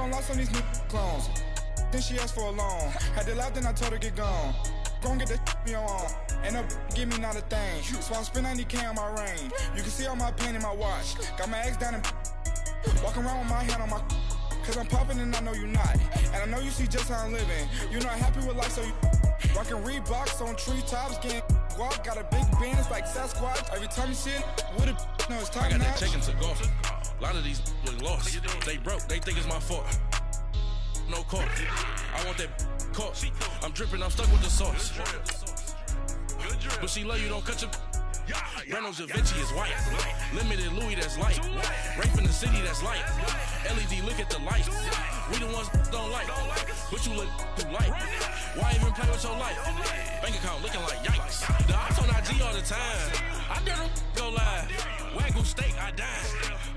gon' lost on these new clones. Then she asked for a loan. Had to laugh, then I told her get gone. Gon' get that me on. Ain't no give me not a thing. So I'm spin 90K on my ring. You can see all my pain in my watch. Got my ex down and walking around with my hand on my. Cause I'm popping and I know you not. And I know you see just how I'm living. You not happy with life, so you rockin' Reeboks on treetops, getting walk. Got a big band, it's like Sasquatch. Every time you see it, with it, no, it's time. I got that chicken to golf. A lot of these look lost. They broke, they think it's my fault. No court. I want that caught. I'm dripping, I'm stuck with the sauce. But she love you, don't cut your. Breno Javinci is white. Limited Louis, that's light. Rape in the city, that's light. LED, look at the light. We the ones don't like. But you look too light. Why even play with your life? Bank account looking like yikes. The ops on IG all the time. I dare them go live. Wagyu steak, I dine.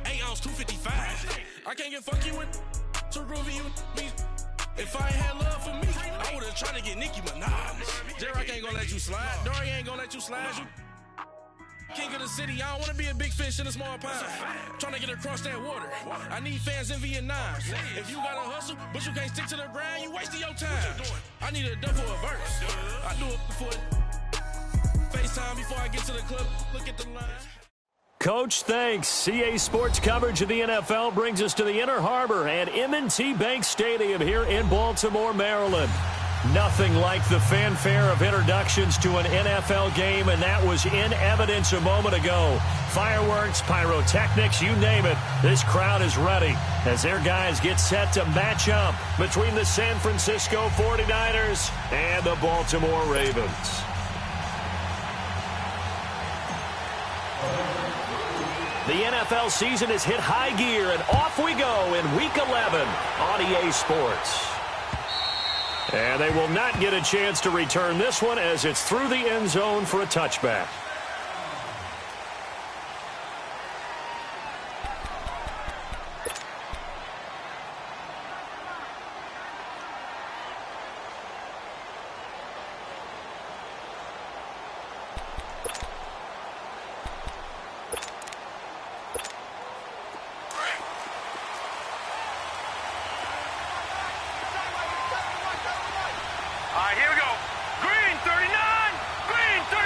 8 ounce, 255. I can't get fuck you with too groovy you me. If I ain't had love for me, I would've tried to get Nicki Minaj. J-Rock ain't gonna let you slide. Dory ain't gonna let you slide. You king of the city, I don't wanna be a big fish in a small pond. Trying to get across that water. I need fans in Vietnam. If you gotta hustle, but you can't stick to the grind, you wasting your time. I need a double a verse. I do it before FaceTime before I get to the club. Look at the line. Coach, thanks. CA Sports coverage of the NFL brings us to the Inner Harbor at M&T Bank Stadium here in Baltimore, Maryland. Nothing like the fanfare of introductions to an NFL game, and that was in evidence a moment ago. Fireworks, pyrotechnics, you name it. This crowd is ready as their guys get set to match up between the San Francisco 49ers and the Baltimore Ravens. The NFL season has hit high gear, and off we go in Week 11 on EA Sports. And they will not get a chance to return this one as it's through the end zone for a touchback. Here we go. Green 39! Green 39!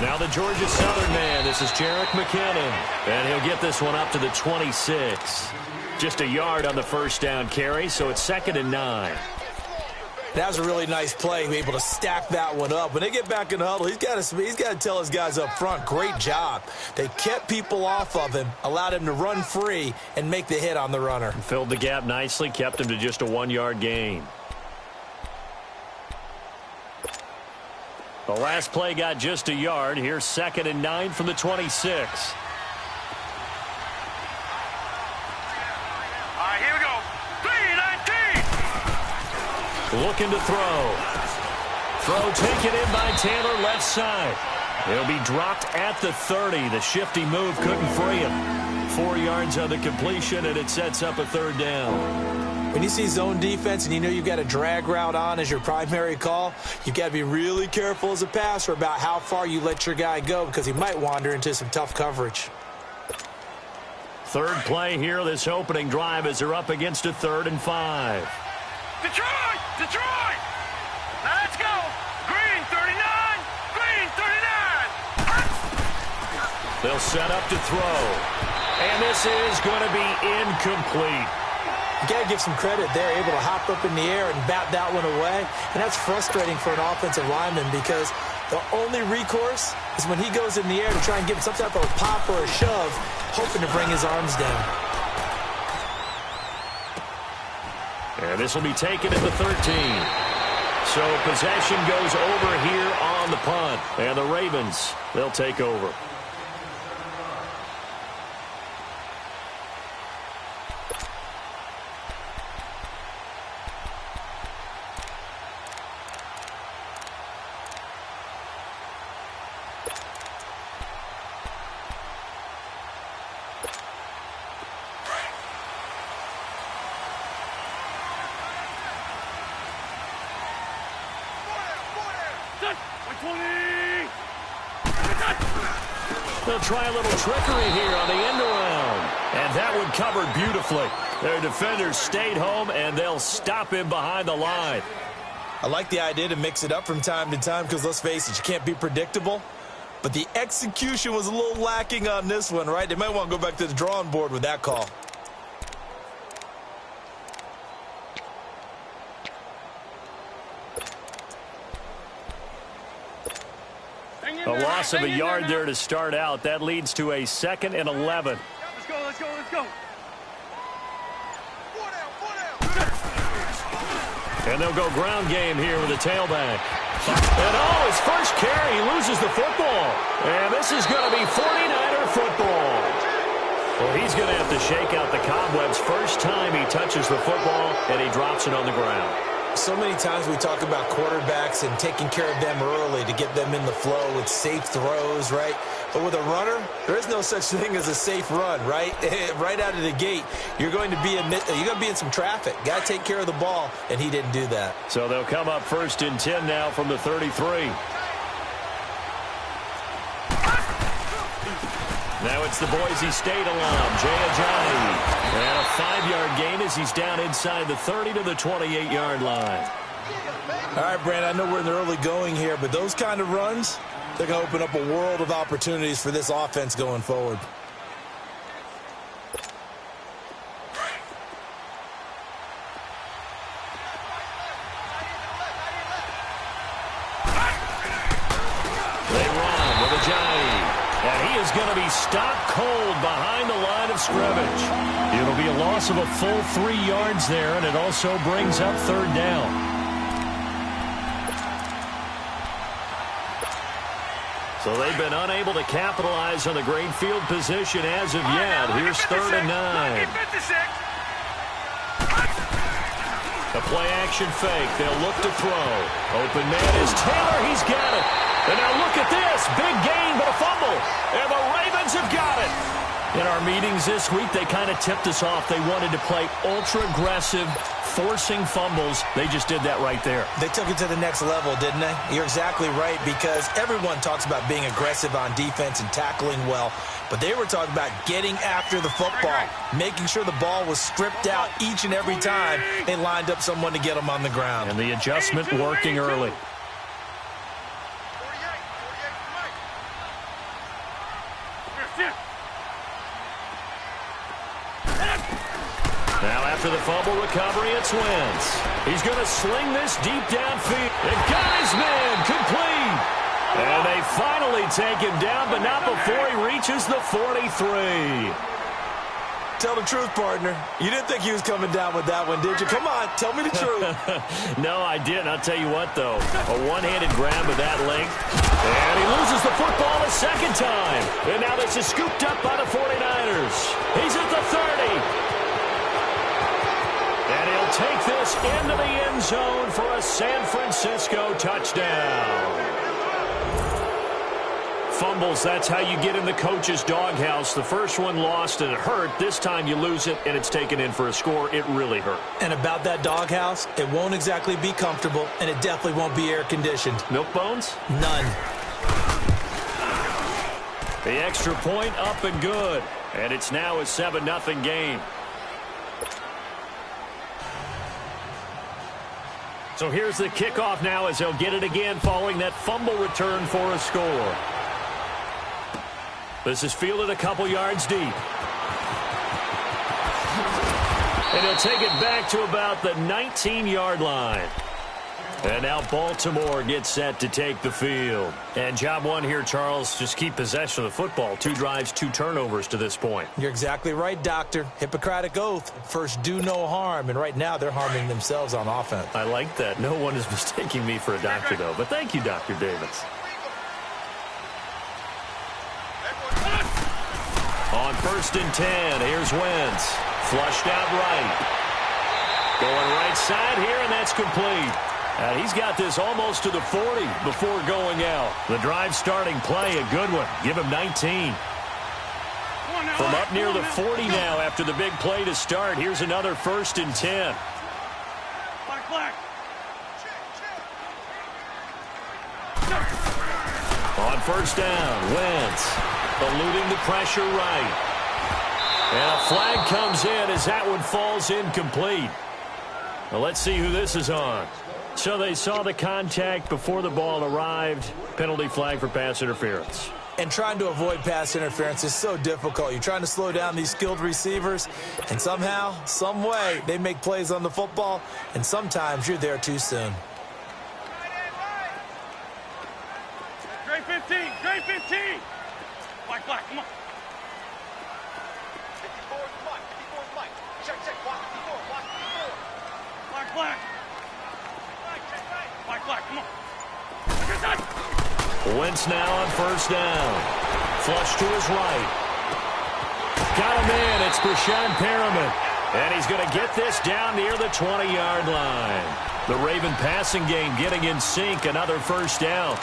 Now the Georgia Southern man, this is Jerick McKinnon, and he'll get this one up to the 26. Just a yard on the first down carry, so it's 2nd and 9. That was a really nice play, able to stack that one up. When they get back in the huddle, he's got to tell his guys up front, great job. They kept people off of him, allowed him to run free and make the hit on the runner. Filled the gap nicely, kept him to just a 1-yard gain. The last play got just a yard. Here's 2nd and 9 from the 26. Here we go. 3-19! Looking to throw. Throw taken in by Taylor, left side. He'll be dropped at the 30. The shifty move couldn't free him. 4 yards on the completion, and it sets up a 3rd down. When you see zone defense and you know you've got a drag route on as your primary call, you've got to be really careful as a passer about how far you let your guy go because he might wander into some tough coverage. 3rd play here, this opening drive as they're up against a 3rd and 5. Detroit! Detroit! Now let's go! Green 39! Green 39! They'll set up to throw. And this is going to be incomplete. You got to give some credit there, able to hop up in the air and bat that one away. And that's frustrating for an offensive lineman because the only recourse is when he goes in the air to try and get some type of a pop or a shove, hoping to bring his arms down. And this will be taken at the 13. So possession goes over here on the punt. And the Ravens, they'll take over. They'll try a little trickery here on the end around. And that one covered beautifully. Their defenders stayed home, and they'll stop him behind the line. I like the idea to mix it up from time to time because, let's face it, you can't be predictable. But the execution was a little lacking on this one, right? They might want to go back to the drawing board with that call. A loss of a yard there to start out. That leads to a 2nd and 11. Let's go, let's go, let's go. And they'll go ground game here with a tailback. And his first carry, he loses the football. And this is going to be 49er football. Well, he's going to have to shake out the cobwebs first time he touches the football, and he drops it on the ground. So many times we talk about quarterbacks and taking care of them early to get them in the flow with safe throws, right? But with a runner, there is no such thing as a safe run, right? Right out of the gate, you're going to be in some traffic. Got to take care of the ball, and he didn't do that. So they'll come up 1st and 10 now from the 33. Now it's the Boise State alum, Jay Ajayi. And a 5-yard gain as he's down inside the 30 to the 28-yard line. All right, Brand, I know we're in the early going here, but those kind of runs, they're going to open up a world of opportunities for this offense going forward. They run with Ajayi. And he is going to be stopped cold behind the line of scrimmage. It'll be a loss of a full 3 yards there, and it also brings up 3rd down. So they've been unable to capitalize on the great field position as of yet. Here's 3rd and 9. A play-action fake. They'll look to throw. Open man is Taylor. He's got it. And now look at this. Big gain, but a fumble. And the Ravens have got it. In our meetings this week, they kind of tipped us off. They wanted to play ultra-aggressive, forcing fumbles. They just did that right there. They took it to the next level, didn't they? You're exactly right, because everyone talks about being aggressive on defense and tackling well. But they were talking about getting after the football, making sure the ball was stripped out each and every time they lined up someone to get them on the ground. And the adjustment working early. Now after the fumble recovery, it's Wentz. He's going to sling this deep downfield. And got his man complete. And they finally take him down, but not before he reaches the 43. Tell the truth, partner. You didn't think he was coming down with that one, did you? Come on, tell me the truth. No, I didn't. I'll tell you what, though. A one-handed grab of that length. And he loses the football a 2nd time. And now this is scooped up by the 49ers. He's at the 30. And he'll take this into the end zone for a San Francisco touchdown. Fumbles, that's how you get in the coach's doghouse. The first one lost and it hurt. This time you lose it and it's taken in for a score. It really hurt. And about that doghouse, it won't exactly be comfortable, and it definitely won't be air-conditioned. Milk bones? None. The extra point up and good. And it's now a 7-0 game. So here's the kickoff now as they'll get it again following that fumble return for a score. This is fielded a couple yards deep. And he'll take it back to about the 19-yard line. And now Baltimore gets set to take the field. And job one here, Charles, just keep possession of the football. 2 drives, 2 turnovers to this point. You're exactly right, Doctor. Hippocratic oath. First, do no harm. And right now, they're harming themselves on offense. I like that. No one is mistaking me for a doctor, though. But thank you, Dr. Davis. On 1st and 10, here's Wentz. Flushed out right. Going right side here, and that's complete. And he's got this almost to the 40 before going out. The drive starting play, a good one. Give him 19. From up near the 40 now after the big play to start. Here's another 1st and 10. Black. first down. Wentz eluding the pressure right. And a flag comes in as that one falls incomplete. Well, let's see who this is on. So they saw the contact before the ball arrived. Penalty flag for pass interference. And trying to avoid pass interference is so difficult. You're trying to slow down these skilled receivers, and somehow, some way, they make plays on the football, and sometimes you're there too soon. Grade 15, grade 15. Black, come on. 54 is Mike, 54 is Mike. Check, block 54, block 54. Black. Black, come on. Wentz now on first down. Flush to his right. Got him in. It's Brashad Perriman. And he's going to get this down near the 20-yard line. The Raven passing game getting in sync. Another first down.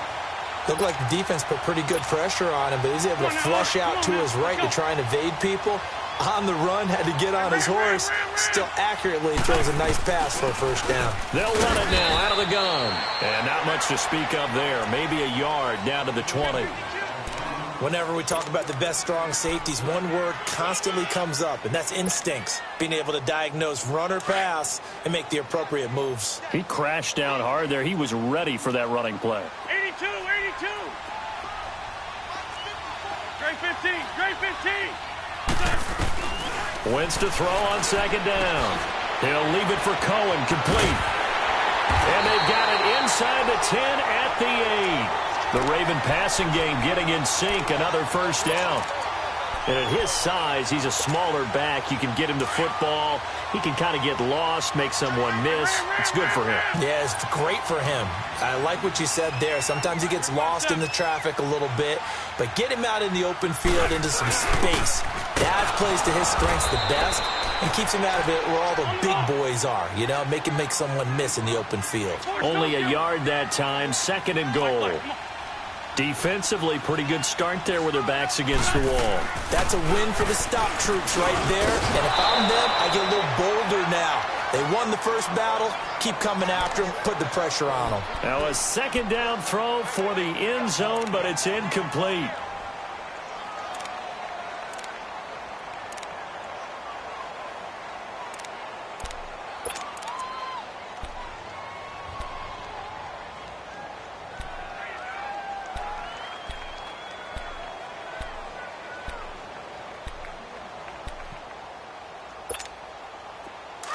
Looked like the defense put pretty good pressure on him, but he's able to flush out to his right to try and evade people. On the run, had to get on his horse. Still accurately throws a nice pass for a first down. They'll run it now out of the gun. And not much to speak of there. Maybe a yard down to the 20. Whenever we talk about the best strong safeties, one word constantly comes up, and that's instincts. Being able to diagnose run or pass and make the appropriate moves. He crashed down hard there. He was ready for that running play. 82. Grade 15. Wentz to throw on second down. He'll leave it for Cohen, complete. And they've got it inside the 10 at the 8. The Raven passing game getting in sync, another first down. And at his size, he's a smaller back. You can get him the football. He can kind of get lost, make someone miss. It's good for him. Yeah, it's great for him. I like what you said there. Sometimes he gets lost in the traffic a little bit, but get him out in the open field into some space. That plays to his strengths the best and keeps him out of it where all the big boys are, you know, make him make someone miss in the open field. Only a yard that time, second and goal. Defensively, pretty good start there with their backs against the wall. That's a win for the stop troops right there. And if I'm them, I get a little bolder now. They won the first battle. Keep coming after them. Put the pressure on them. Now a second down throw for the end zone, but it's incomplete.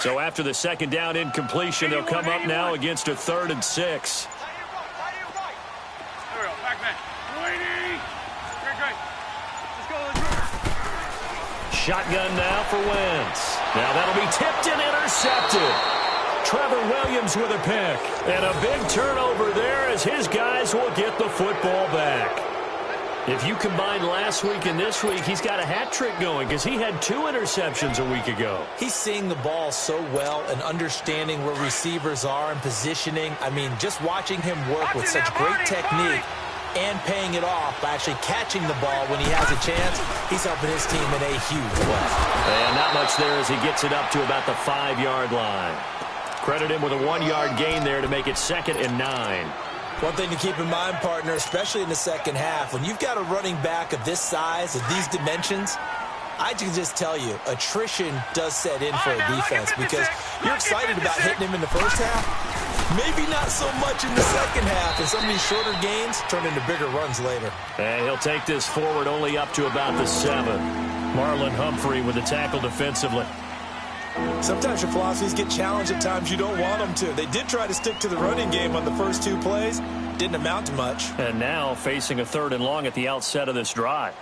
So after the second down incompletion, they'll come up now against a 3rd and 6. There we go, back man. Great. Let's go. Shotgun now for Wentz. Now that'll be tipped and intercepted. Trevor Williams with a pick. And a big turnover there as his guys will get the football back. If you combine last week and this week, he's got a hat trick going because he had 2 interceptions a week ago. He's seeing the ball so well and understanding where receivers are and positioning. I mean, just watching him work with such great technique and paying it off by actually catching the ball when he has a chance, he's helping his team in a huge way. And not much there as he gets it up to about the 5-yard line. Credit him with a 1-yard gain there to make it 2nd and 9. One thing to keep in mind, partner, especially in the second half, when you've got a running back of this size, of these dimensions, I can just tell you, attrition does set in for a defense because you're excited about hitting him in the first half. Maybe not so much in the second half, and some of these shorter gains turn into bigger runs later. And he'll take this forward only up to about the 7. Marlon Humphrey with the tackle defensively. Sometimes your philosophies get challenged at times you don't want them to. They did try to stick to the running game on the first 2 plays. Didn't amount to much. And now facing a 3rd and long at the outset of this drive.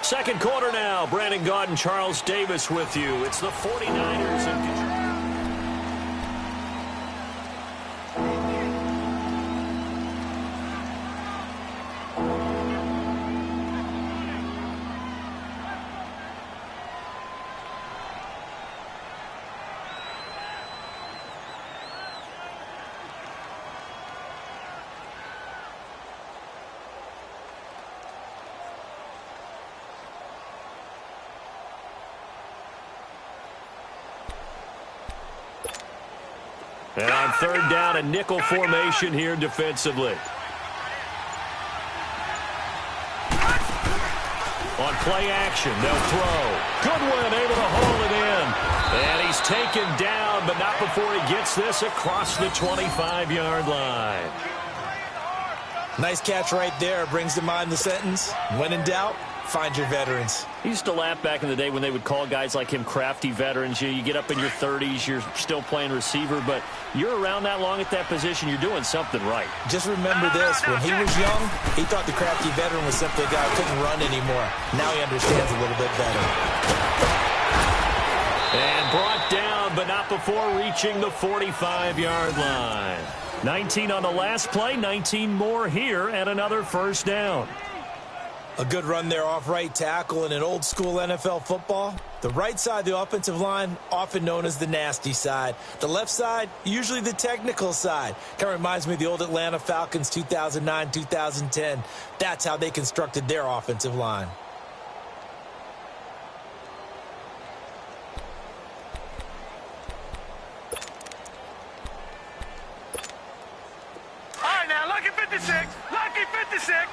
Second quarter now. Brandon Gaud and Charles Davis with you. It's the 49ers in control. And on third down, a nickel formation here defensively. On play action, they'll throw. Goodwin able to haul it in. And he's taken down, but not before he gets this across the 25-yard line. Nice catch right there. Brings to mind the sentence, when in doubt, find your veterans. He used to laugh back in the day when they would call guys like him crafty veterans. You get up in your 30s, you're still playing receiver, but you're around that long at that position, you're doing something right. Just remember this, when he was young, he thought the crafty veteran was simply a guy who couldn't run anymore. Now he understands a little bit better. And brought down, but not before reaching the 45-yard line. 19 on the last play, 19 more here, and another first down. A good run there off right tackle in an old-school NFL football. The right side of the offensive line, often known as the nasty side. The left side, usually the technical side. Kind of reminds me of the old Atlanta Falcons 2009-2010. That's how they constructed their offensive line. All right, now, lucky 56. Lucky 56.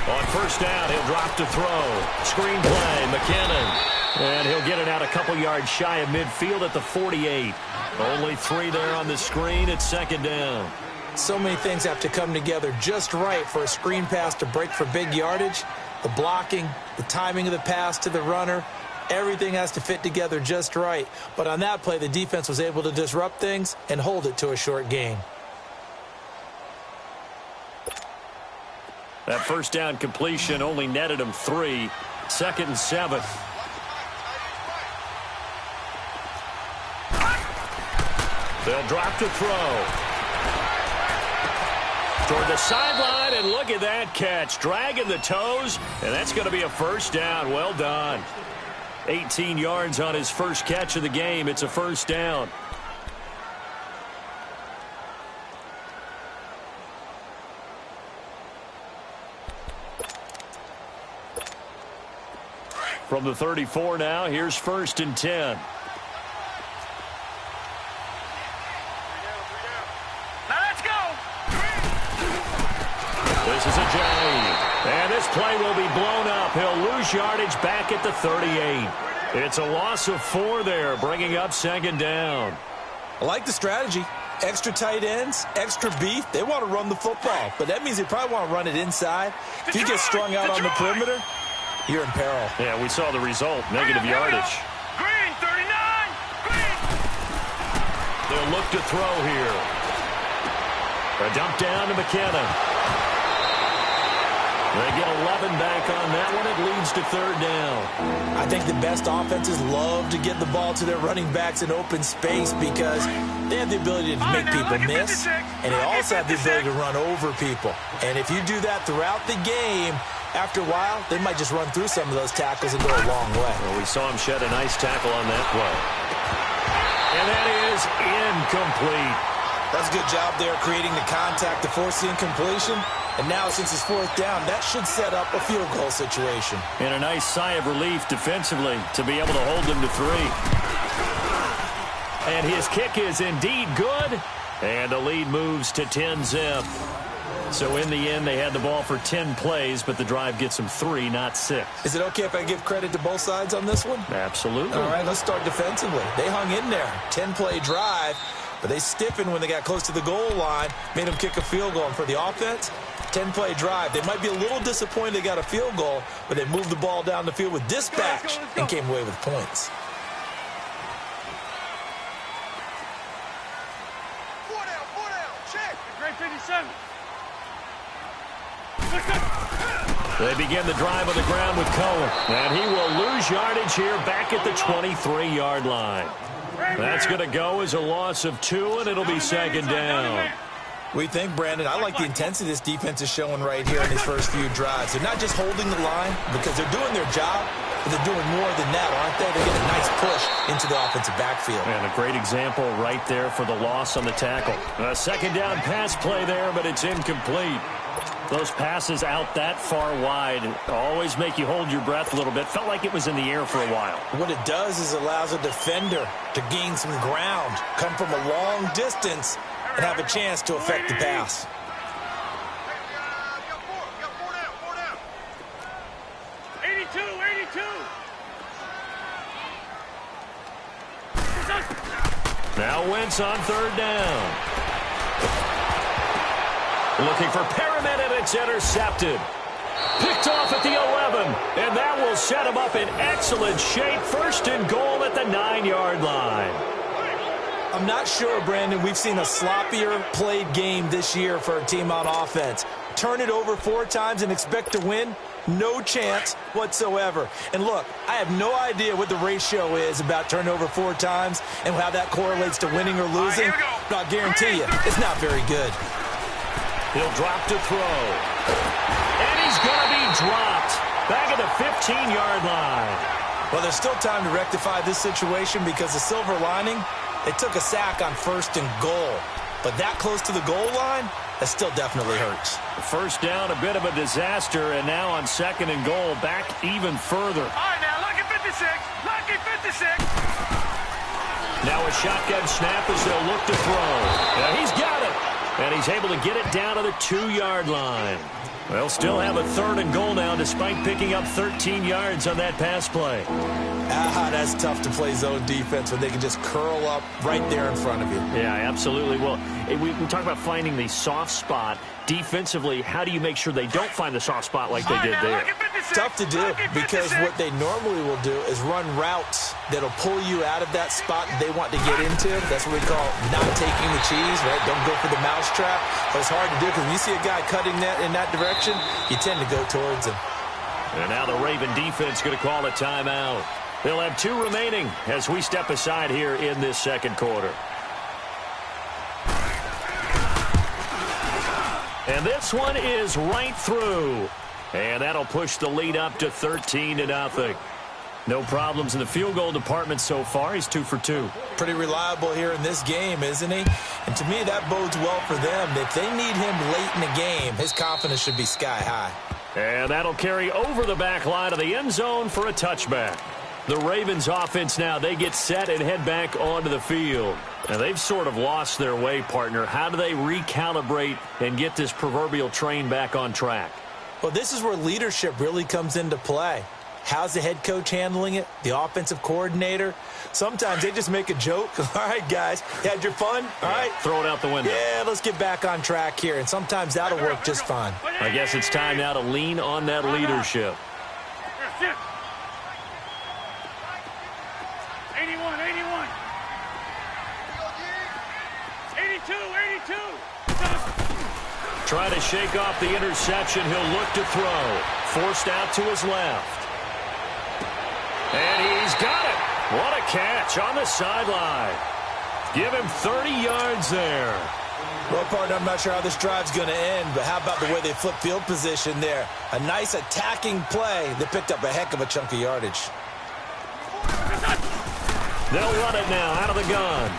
On first down, he'll drop to throw. Screen play, McKinnon. And he'll get it out a couple yards shy of midfield at the 48. Only 3 there on the screen at second down. So many things have to come together just right for a screen pass to break for big yardage. The blocking, the timing of the pass to the runner, everything has to fit together just right. But on that play, the defense was able to disrupt things and hold it to a short gain. That first down completion only netted him 3. 2nd and 7. They'll drop to throw. Toward the sideline, and look at that catch. Dragging the toes, and that's going to be a first down. Well done. 18 yards on his first catch of the game. It's a first down. From the 34 now, here's 1st and 10. Now let's go. This is a J. And this play will be blown up. He'll lose yardage back at the 38. It's a loss of 4 there, bringing up 2nd down. I like the strategy. Extra tight ends, extra beef. They want to run the football, but that means they probably want to run it inside. If you get strung out on the perimeter, you're in peril. Yeah, we saw the result. Negative yardage. Green, 39. Green. They'll look to throw here. A dump down to McKinnon. They get 11 back on that one. It leads to 3rd down. I think the best offenses love to get the ball to their running backs in open space because they have the ability to make people miss, and they also have the ability to run over people. And if you do that throughout the game, after a while, they might just run through some of those tackles and go a long way. Well, we saw him shed a nice tackle on that play. And that is incomplete. That's a good job there creating the contact to force the incompletion. And now, since it's 4th down, that should set up a field goal situation. And a nice sigh of relief defensively to be able to hold them to 3. And his kick is indeed good. And the lead moves to 10-zip. So in the end, they had the ball for 10 plays, but the drive gets them 3, not 6. Is it okay if I give credit to both sides on this one? Absolutely. All right, let's start defensively. They hung in there. 10-play drive, but they stiffened when they got close to the goal line, made them kick a field goal. And for the offense, 10-play drive. They might be a little disappointed they got a field goal, but they moved the ball down the field with dispatch and came away with points. 4 down, check. Green 57. They begin the drive on the ground with Cohen. And he will lose yardage here back at the 23-yard line. That's going to go as a loss of 2, and it'll be 2nd down. We think, Brandon, I like the intensity this defense is showing right here in these first few drives. They're not just holding the line because they're doing their job, but they're doing more than that, aren't they? They're getting a nice push into the offensive backfield. And a great example right there for the loss on the tackle. A 2nd down pass play there, but it's incomplete. Those passes out that far wide always make you hold your breath a little bit. Felt like it was in the air for a while. What it does is allows a defender to gain some ground, come from a long distance, and have a chance to affect the pass. Now Wentz on third down. Looking for Perriman, and it's intercepted. Picked off at the 11, and that will set him up in excellent shape. First and goal at the 9-yard line. I'm not sure, Brandon, we've seen a sloppier played game this year for a team on offense. Turn it over 4 times and expect to win? No chance whatsoever. And look, I have no idea what the ratio is about turnover 4 times and how that correlates to winning or losing. But I'll guarantee you, it's not very good. He'll drop to throw. And he's going to be dropped. Back at the 15-yard line. Well, there's still time to rectify this situation because the silver lining, they took a sack on first and goal. But that close to the goal line, that still definitely hurts. First down, a bit of a disaster, and now on second and goal, back even further. All right, now, lucky 56. Lucky 56. Now a shotgun snap as they'll look to throw. Now he's got it. And he's able to get it down to the 2-yard line. They'll still have a third and goal now despite picking up 13 yards on that pass play. That's tough to play zone defense when they can just curl up right there in front of you. Yeah, absolutely. Well, we talk about finding the soft spot. Defensively, how do you make sure they don't find the soft spot like they did there? Tough to do because what they normally will do is run routes that'll pull you out of that spot they want to get into. That's what we call not taking the cheese, right? Don't go for the mousetrap. But it's hard to do because when you see a guy cutting that in that direction, you tend to go towards him. And now the Raven defense going to call a timeout. They'll have 2 remaining as we step aside here in this second quarter. And this one is right through. And that'll push the lead up to 13-0. No problems in the field goal department so far. He's 2 for 2. Pretty reliable here in this game, isn't he? And to me, that bodes well for them. If they need him late in the game, his confidence should be sky high. And that'll carry over the back line of the end zone for a touchback. The Ravens offense now, they get set and head back onto the field. Now, they've sort of lost their way, partner. How do they recalibrate and get this proverbial train back on track? Well, this is where leadership really comes into play. How's the head coach handling it? The offensive coordinator? Sometimes they just make a joke. All right, guys, you had your fun? All right. Throw it out the window. Yeah, let's get back on track here. And sometimes that'll work just fine. I guess it's time now to lean on that leadership. 81, 81. 82. Trying to shake off the interception. He'll look to throw. Forced out to his left. And he's got it. What a catch on the sideline. Give him 30 yards there. Well, partner, I'm not sure how this drive's going to end, but how about the way they flip field position there? A nice attacking play that picked up a heck of a chunk of yardage. They'll run it now out of the gun.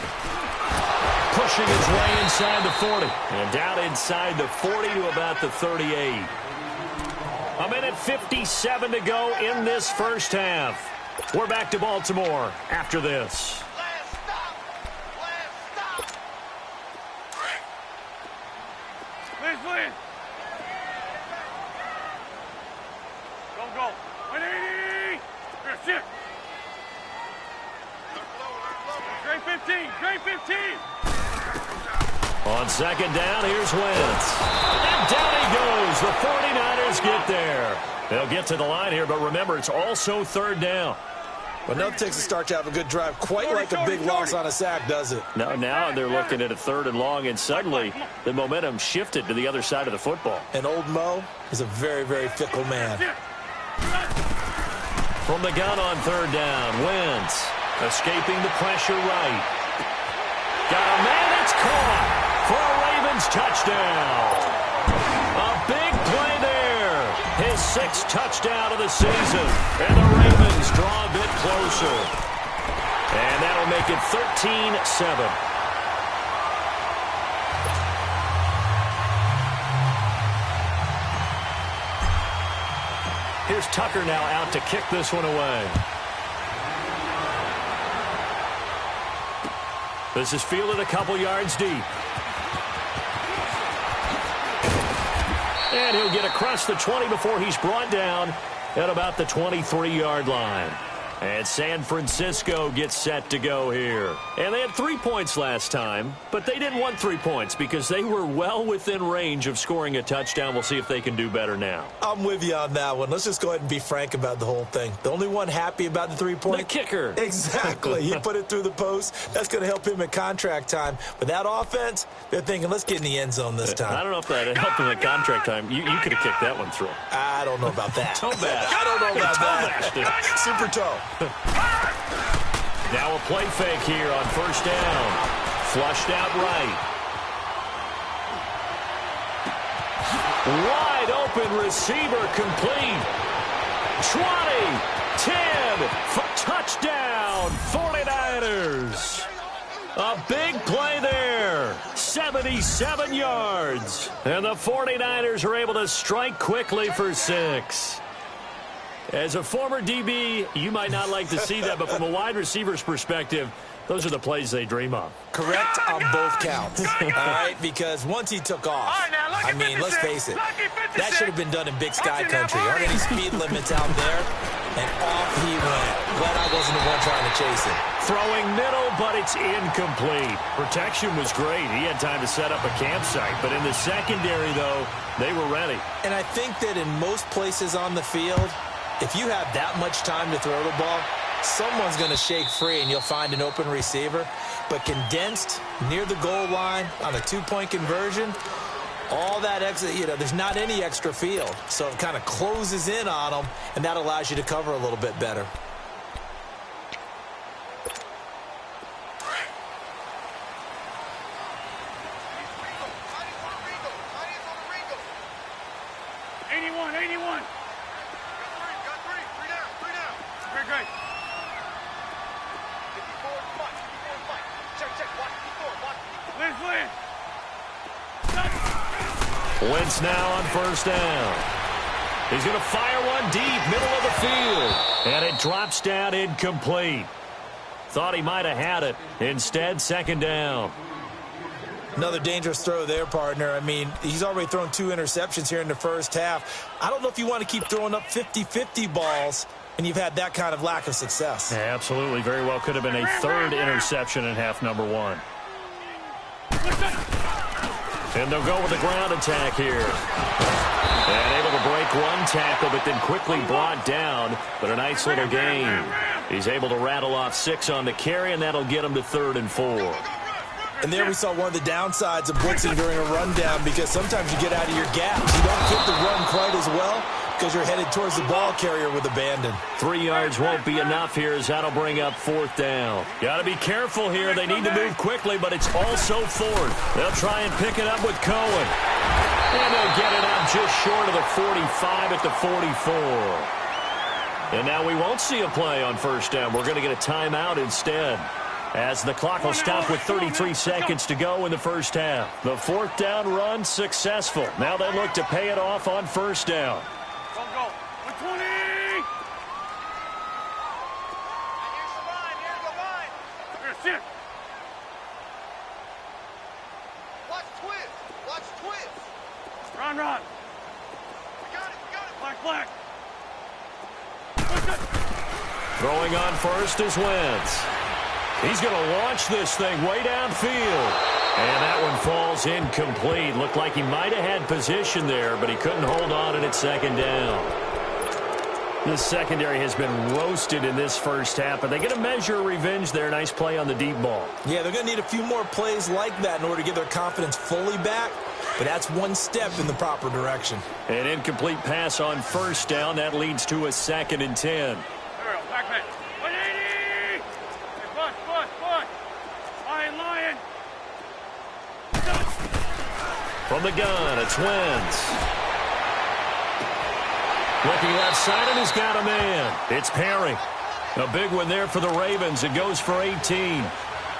Pushing his way inside the 40. And down inside the 40 to about the 38. A minute 57 to go in this first half. We're back to Baltimore after this. Last stop. Please. Go. 180. That's it. Great 15. On second down, here's Wentz. And down he goes. The 49ers get there. They'll get to the line here, but remember, it's also third down. Well, nothing takes a start to have a good drive quite like a big loss on a sack, does it? Now they're looking at a third and long, and suddenly the momentum shifted to the other side of the football. And old Mo is a very, very fickle man. From the gun on third down, Wentz escaping the pressure right. Got a man that's caught for a Ravens touchdown. A big play there. His 6th touchdown of the season. And the Ravens draw a bit closer. And that'll make it 13-7. Here's Tucker now out to kick this one away. This is fielded a couple yards deep. And he'll get across the 20 before he's brought down at about the 23-yard line. And San Francisco gets set to go here. And they had 3 points last time, but they didn't want 3 points because they were well within range of scoring a touchdown. We'll see if they can do better now. I'm with you on that one. Let's just go ahead and be frank about the whole thing. The only one happy about the 3-point? The kicker. Exactly. He put it through the post. That's going to help him at contract time. But that offense, they're thinking, let's get in the end zone this time. I don't know if that helped him at contract time. You could have kicked that one through. I don't know about that. Toe bash. I don't know about that. Super toe. Now a play fake here on first down. Flushed out right. Wide open receiver complete. 20, 10, touchdown, 49ers. A big play there. 77 yards. And the 49ers are able to strike quickly for 6. As a former DB, you might not like to see that, but from a wide receiver's perspective, those are the plays they dream of. Correct on both counts, all right? Because once he took off, I mean, let's face it, that should have been done in Big Sky country. Aren't any speed limits out there? And off he went. Glad I wasn't the one trying to chase him. Throwing middle, but it's incomplete. Protection was great. He had time to set up a campsite, but in the secondary, though, they were ready. And I think that in most places on the field, if you have that much time to throw the ball, someone's going to shake free and you'll find an open receiver. But condensed near the goal line on a 2-point conversion, all that extra, there's not any extra field. So it kind of closes in on them, and that allows you to cover a little bit better. Wentz now on first down. He's going to fire one deep, middle of the field. And it drops down incomplete. Thought he might have had it. Instead, second down. Another dangerous throw there, partner. I mean, he's already thrown 2 interceptions here in the first half. I don't know if you want to keep throwing up 50-50 balls, and you've had that kind of lack of success. Yeah, absolutely. Very well could have been a 3rd interception in half number 1. And they'll go with the ground attack here. And able to break one tackle, but then quickly brought down. But a nice little gain. He's able to rattle off 6 on the carry, and that'll get him to 3rd and 4. And there we saw one of the downsides of blitzing during a rundown, because sometimes you get out of your gaps. You don't fit the run quite as well because you're headed towards the ball carrier with abandon. 3 yards won't be enough here as that'll bring up 4th down. Got to be careful here. They need to move quickly, but it's also 4th. They'll try and pick it up with Cohen. And they'll get it out just short of the 45 at the 44. And now we won't see a play on first down. We're going to get a timeout instead, as the clock will stop with 33 seconds to go in the first half. The 4th down run successful. Now they look to pay it off on first down. Go, 120! Here's the line. Here, sit. Watch twist. Run. We got it. Black. Throwing on first is Wentz. He's going to launch this thing way downfield. And that one falls incomplete. Looked like he might have had position there, but he couldn't hold on and it's second down. This secondary has been roasted in this first half, but they get a measure of revenge there. Nice play on the deep ball. Yeah, they're going to need a few more plays like that in order to get their confidence fully back, but that's one step in the proper direction. An incomplete pass on first down. That leads to a 2nd and 10. Back man. 180! Butt. Lion. From the gun, it's Wentz. Looking left side, and he's got a man. It's Perry. A big one there for the Ravens. It goes for 18.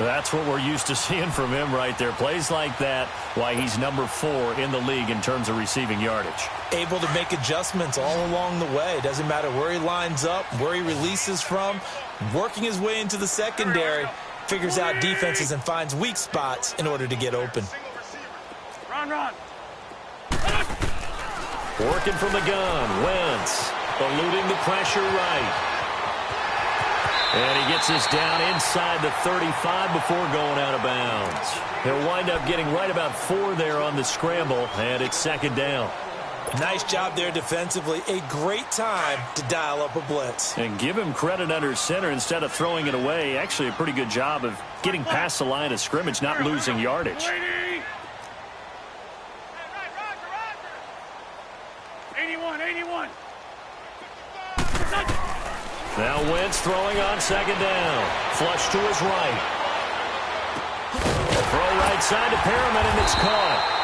That's what we're used to seeing from him right there. Plays like that, why he's number 4 in the league in terms of receiving yardage. Able to make adjustments all along the way. Doesn't matter where he lines up, where he releases from. Working his way into the secondary, figures out defenses and finds weak spots in order to get open. Run. Working from the gun, Wentz eluding the pressure right. And he gets this down inside the 35 before going out of bounds. He'll wind up getting right about 4 there on the scramble, and it's second down. Nice job there defensively. A great time to dial up a blitz. And give him credit under center instead of throwing it away. Actually a pretty good job of getting past the line of scrimmage, not losing yardage. 81. Now Wentz throwing on second down. Flush to his right. Throw right side to Perriman, and it's caught.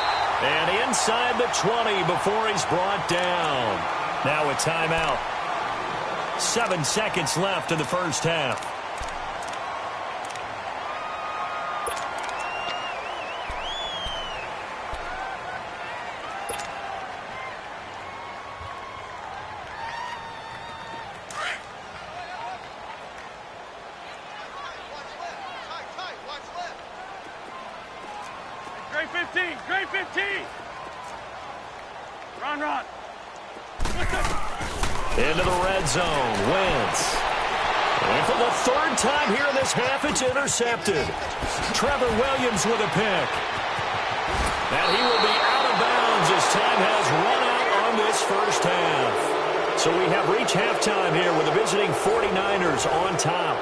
And inside the 20 before he's brought down. Now a timeout. 7 seconds left in the first half. Grade 15. Run. Into the red zone. Wentz. And for the 3rd time here in this half, it's intercepted. Trevor Williams with a pick. And he will be out of bounds as time has run out on this first half. So we have reached halftime here with the visiting 49ers on top.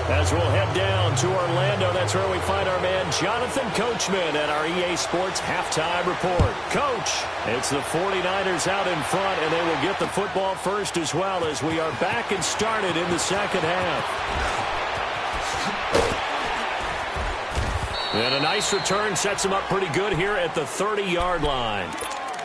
As we'll head down to Orlando, that's where we find our man Jonathan Coachman at our EA Sports Halftime Report. Coach, it's the 49ers out in front, and they will get the football first as well as we are back and started in the second half. And a nice return sets them up pretty good here at the 30-yard line.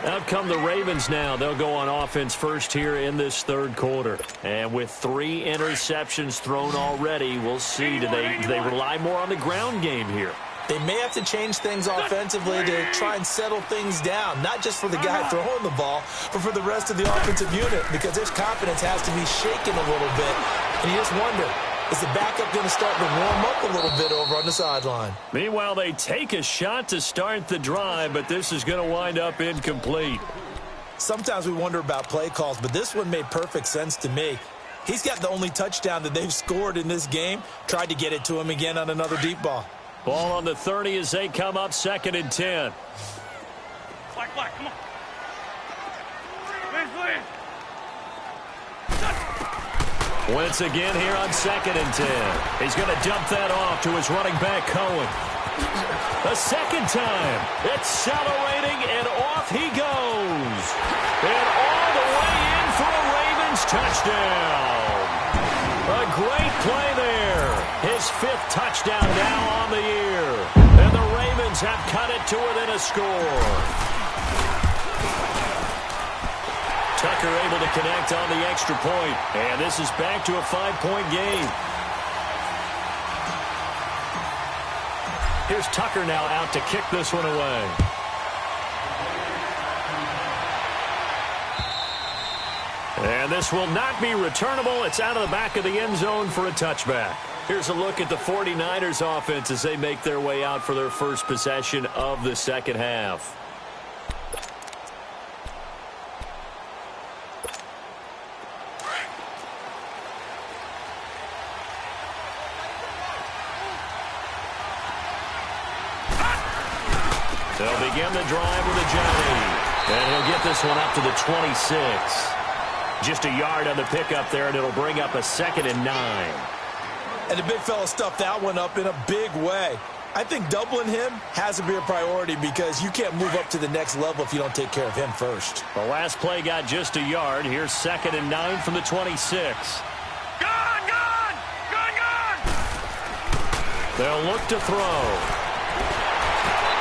Out come the Ravens now. They'll go on offense first here in this 3rd quarter. And with 3 interceptions thrown already, we'll see. Do they rely more on the ground game here? They may have to change things offensively to try and settle things down, not just for the guy throwing the ball, but for the rest of the offensive unit, because their confidence has to be shaken a little bit. And you just wonder, is the backup going to start to warm up a little bit over on the sideline? Meanwhile, they take a shot to start the drive, but this is going to wind up incomplete. Sometimes we wonder about play calls, but this one made perfect sense to me. He's got the only touchdown that they've scored in this game. Tried to get it to him again on another deep ball. Ball on the 30 as they come up 2nd and 10. Black, come on. Please. Wentz again here on 2nd and 10. He's going to dump that off to his running back, Cohen. A second time. Accelerating, and off he goes. And all the way in for a Ravens touchdown. A great play there. His 5th touchdown now on the year. And the Ravens have cut it to within a score. Tucker able to connect on the extra point. And this is back to a 5-point game. Here's Tucker now out to kick this one away. And this will not be returnable. It's out of the back of the end zone for a touchback. Here's a look at the 49ers offense as they make their way out for their first possession of the second half. They'll begin the drive with a Johnny. And he'll get this one up to the 26. Just a yard on the pickup there, and it'll bring up a 2nd and 9. And the big fella stuffed that one up in a big way. I think doubling him has to be a priority because you can't move up to the next level if you don't take care of him first. The last play got just a yard. Here's 2nd and 9 from the 26. Gone! They'll look to throw.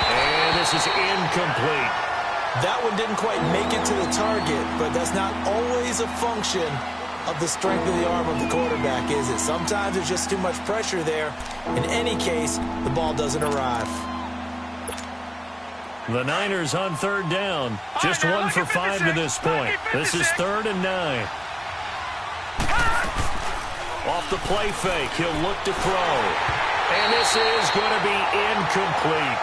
And this is incomplete. That one didn't quite make it to the target, but that's not always a function of the strength of the arm of the quarterback, is it? Sometimes there's just too much pressure there. In any case, the ball doesn't arrive. The Niners on third down. Just 1 for 5 to this point. This is 3rd and 9. Off the play fake, he'll look to throw. And this is going to be incomplete.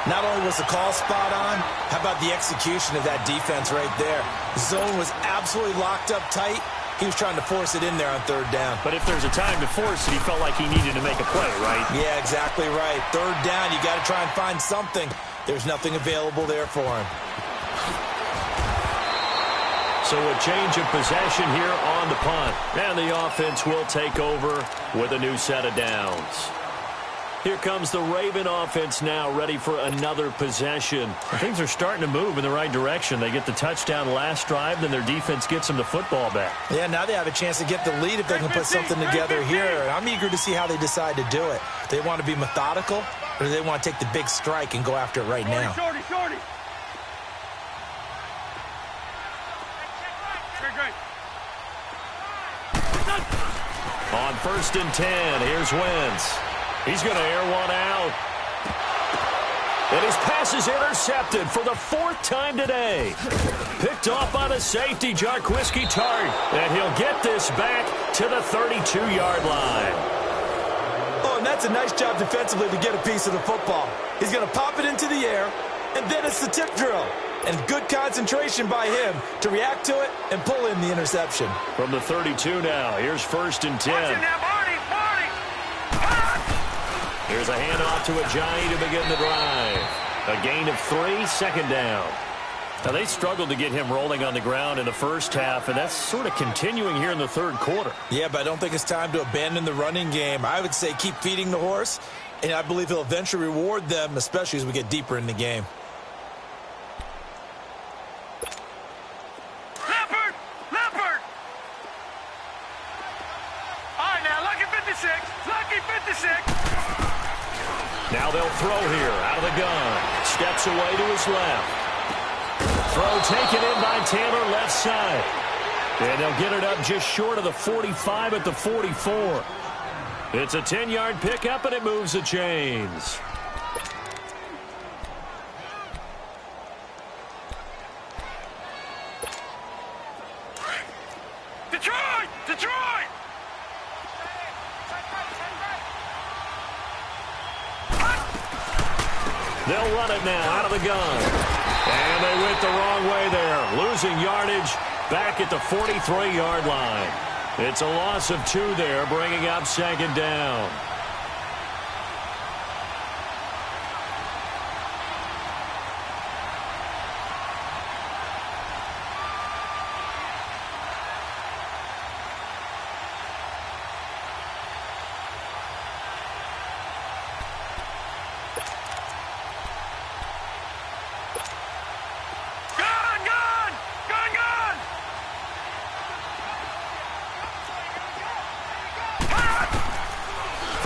Not only was the call spot on, how about the execution of that defense right there? The zone was absolutely locked up tight. He was trying to force it in there on 3rd down. But if there's a time to force it, he felt like he needed to make a play, right? Yeah, exactly right. 3rd down, you got to try and find something. There's nothing available there for him. So a change of possession here on the punt. And the offense will take over with a new set of downs. Here comes the Raven offense now, ready for another possession. Things are starting to move in the right direction. They get the touchdown last drive, then their defense gets them the football back. Yeah, now they have a chance to get the lead if they can put something together here. I'm eager to see how they decide to do it. Do they want to be methodical, or do they want to take the big strike and go after it right now? Shorty. On 1st and 10, here's Wentz. He's going to air one out. And his pass is intercepted for the 4th time today. Picked off by the safety, Jarquiski Tart. And he'll get this back to the 32-yard line. Oh, and that's a nice job defensively to get a piece of the football. He's going to pop it into the air, and then it's the tip drill. And good concentration by him to react to it and pull in the interception. From the 32 now, here's 1st and 10. Here's a handoff to Ajayi to begin the drive. A gain of 3, 2nd down. Now, they struggled to get him rolling on the ground in the first half, and that's sort of continuing here in the 3rd quarter. Yeah, but I don't think it's time to abandon the running game. I would say keep feeding the horse, and I believe he'll eventually reward them, especially as we get deeper in the game. Leopard! All right, now, lucky 56. Now they'll throw here out of the gun. Steps away to his left. Throw taken in by Taylor, left side. And they'll get it up just short of the 45 at the 44. It's a 10-yard pickup, and it moves the chains. Detroit! They'll run it now out of the gun. And they went the wrong way there. Losing yardage back at the 43-yard line. It's a loss of 2 there, bringing up 2nd down.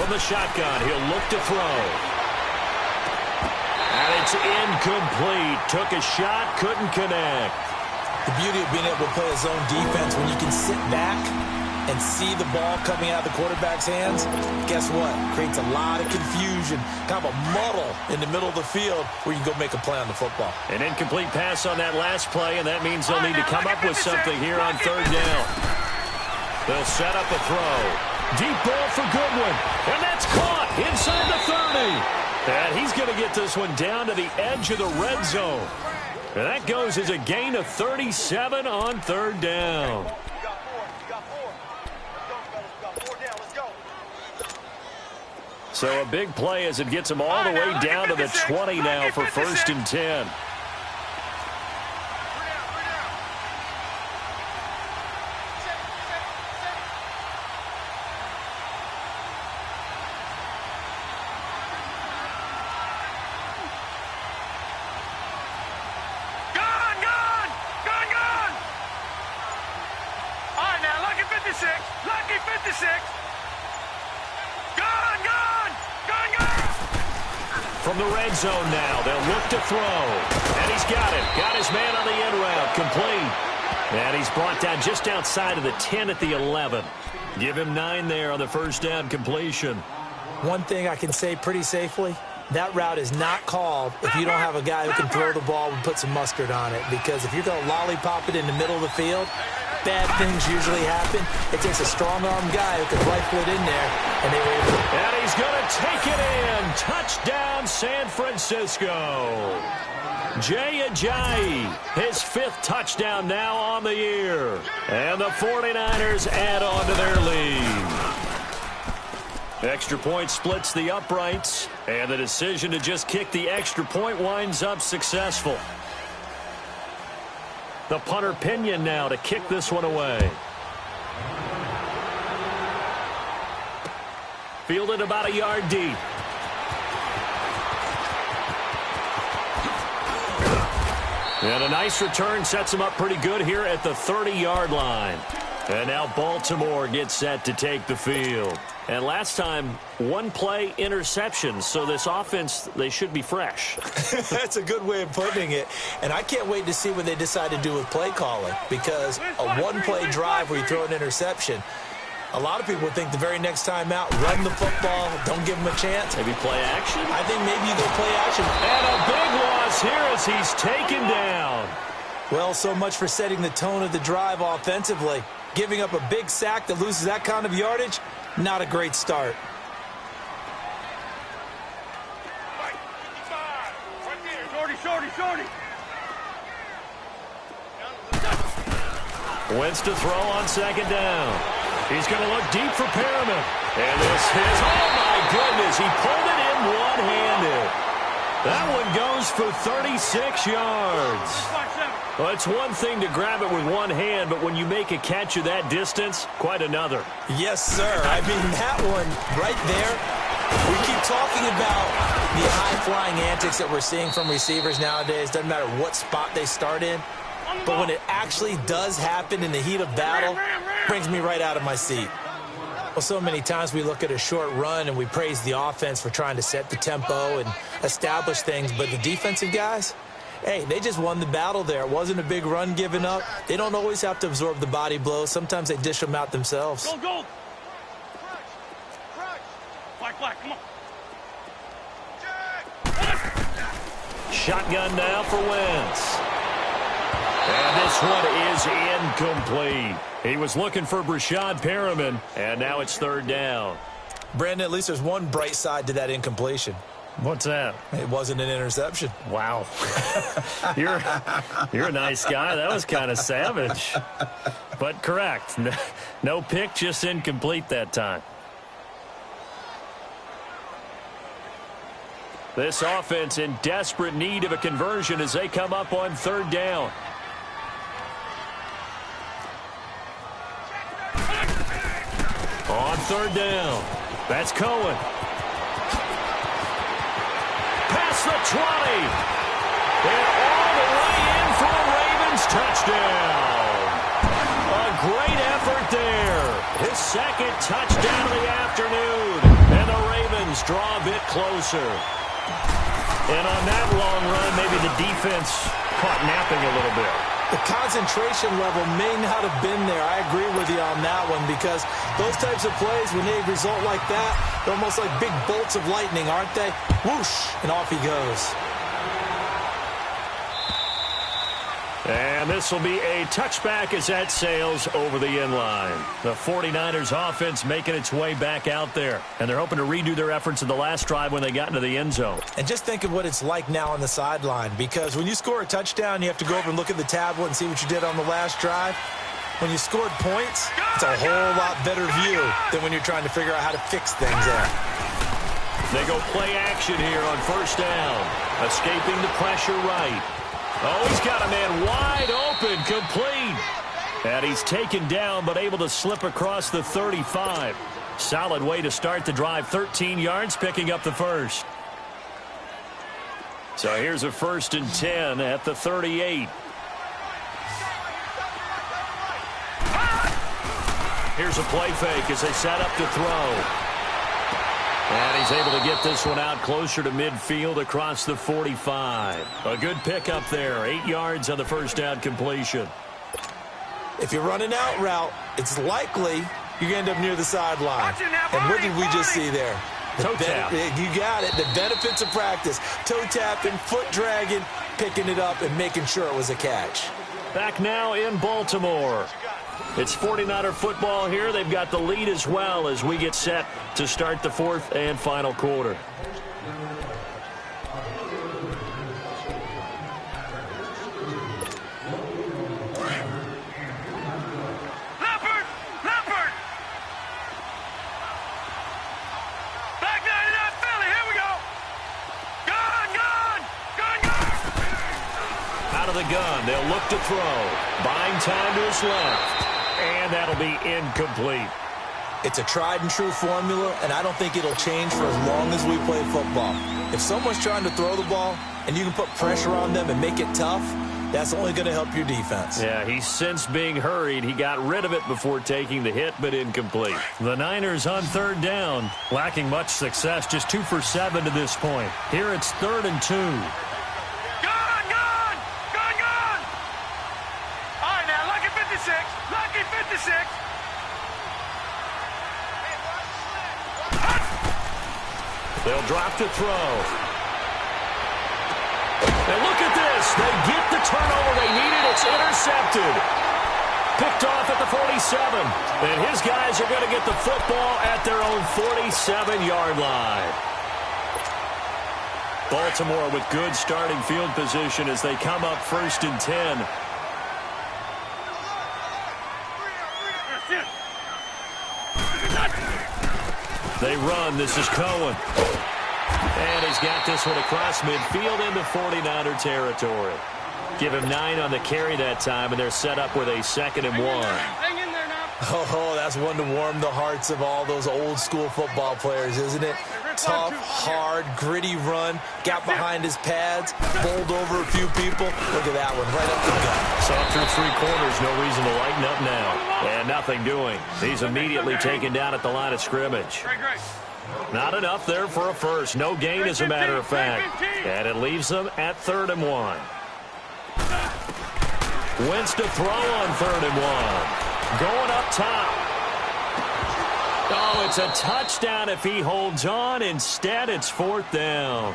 From the shotgun, he'll look to throw. And it's incomplete. Took a shot, couldn't connect. The beauty of being able to play a zone defense, when you can sit back and see the ball coming out of the quarterback's hands, guess what? Creates a lot of confusion, kind of a muddle in the middle of the field where you can go make a play on the football. An incomplete pass on that last play, and that means they'll need to come up with something here on 3rd down. They'll set up a throw. Deep ball for Goodwin, and that's caught inside the 30. And he's going to get this one down to the edge of the red zone. And that goes as a gain of 37 on 3rd down. You got 4. Let's go, down. Let's go. So a big play as it gets him all the way down to the 20 now for 1st and 10. Lucky 56. Gone. From the red zone now, they'll look to throw. And he's got it. Got his man on the end route. Complete. And he's brought down just outside of the 10 at the 11. Give him 9 there on the first down completion. One thing I can say pretty safely, that route is not called if you don't have a guy who can throw the ball and put some mustard on it. Because if you're going to lollipop it in the middle of the field, bad things usually happen. It takes a strong-arm guy who can rifle it in there, and they were able to. And he's going to take it in. Touchdown, San Francisco. Jay Ajayi, his 5th touchdown now on the year. And the 49ers add on to their lead. Extra point splits the uprights, and the decision to just kick the extra point winds up successful. The punter Pinion now to kick this one away. Fielded about a yard deep. And a nice return sets him up pretty good here at the 30-yard line. And now Baltimore gets set to take the field. And last time, 1 play interception. So this offense, they should be fresh. That's a good way of putting it. And I can't wait to see what they decide to do with play calling. Because a 1-play drive where you throw an interception, a lot of people think the very next time out, run the football, don't give them a chance. Maybe play action? I think maybe you go play action. And a big loss here as he's taken down. Well, so much for setting the tone of the drive offensively. Giving up a big sack that loses that kind of yardage, not a great start. Shorty. Wentz to throw on second down. He's going to look deep for Perriman. And this is, oh my goodness, he pulled it in one-handed. That one goes for 36 yards. Well, it's one thing to grab it with one hand, but when you make a catch of that distance, quite another. Yes, sir. I mean, that one right there, we keep talking about the high-flying antics that we're seeing from receivers nowadays. Doesn't matter what spot they start in. But when it actually does happen in the heat of battle, it brings me right out of my seat. Well, so many times we look at a short run and we praise the offense for trying to set the tempo and establish things. But the defensive guys, hey, they just won the battle there. It wasn't a big run given up. They don't always have to absorb the body blows. Sometimes they dish them out themselves. Go. Black, come on. Shotgun now for Wentz. And this one is incomplete. He was looking for Brashad Perriman, and now it's 3rd down. Brandon, at least there's one bright side to that incompletion. What's that? It wasn't an interception. Wow. You're a nice guy. That was kind of savage. But correct. No pick, just incomplete that time. This offense in desperate need of a conversion as they come up on 3rd down. On 3rd down, that's Cohen. Past the 20. And all the way in for a Ravens touchdown. A great effort there. His 2nd touchdown of the afternoon. And the Ravens draw a bit closer. And on that long run, maybe the defense caught napping a little bit. The concentration level may not have been there. I agree with you on that one because those types of plays, when they result like that, they're almost like big bolts of lightning, aren't they? Whoosh, and off he goes. And this will be a touchback as that sails over the inline. The 49ers offense making its way back out there. And they're hoping to redo their efforts in the last drive when they got into the end zone. And just think of what it's like now on the sideline. Because when you score a touchdown, you have to go over and look at the tablet and see what you did on the last drive. When you scored points, it's a whole lot better view than when you're trying to figure out how to fix things out. They go play action here on 1st down. Escaping the pressure right. Oh, he's got a man wide open, complete. And he's taken down, but able to slip across the 35. Solid way to start the drive. 13 yards, picking up the 1st. So here's a 1st and 10 at the 38. Here's a play fake as they set up to throw. And he's able to get this one out closer to midfield across the 45. A good pickup there. 8 yards on the 1st down completion. If you run an out route, it's likely you're going to end up near the sideline. And what did we just see there? Toe tap. You got it. The benefits of practice. Toe tapping, foot dragging, picking it up, and making sure it was a catch. Back now in Baltimore. It's 49er football here. They've got the lead as well as we get set to start the fourth and final quarter. The gun. They'll look to throw. Buying time to his left. And that'll be incomplete. It's a tried and true formula, and I don't think it'll change for as long as we play football. If someone's trying to throw the ball and you can put pressure on them and make it tough, that's only going to help your defense. Yeah, he's since being hurried. He got rid of it before taking the hit, but incomplete. The Niners on third down, lacking much success, just 2 for 7 to this point. Here it's 3rd and 2. Lucky 56. They'll drop to throw. And look at this. They get the turnover they needed. It's intercepted. Picked off at the 47. And his guys are going to get the football at their own 47-yard line. Baltimore with good starting field position as they come up 1st and 10. They run. This is Cohen. And he's got this one across midfield into 49er territory. Give him 9 on the carry that time, and they're set up with a 2nd and 1. Hang in there now. Oh, that's one to warm the hearts of all those old-school football players, isn't it? Tough, hard, gritty run. Got behind his pads, bowled over a few people. Look at that one, right up the gut. Saw through 3 quarters, no reason to lighten up now. And nothing doing. He's immediately taken down at the line of scrimmage. Not enough there for a first. No gain, as a matter of fact. And it leaves them at 3rd and 1. Wentz to throw on 3rd and 1. Going up top. Oh, it's a touchdown if he holds on. Instead, it's 4th down.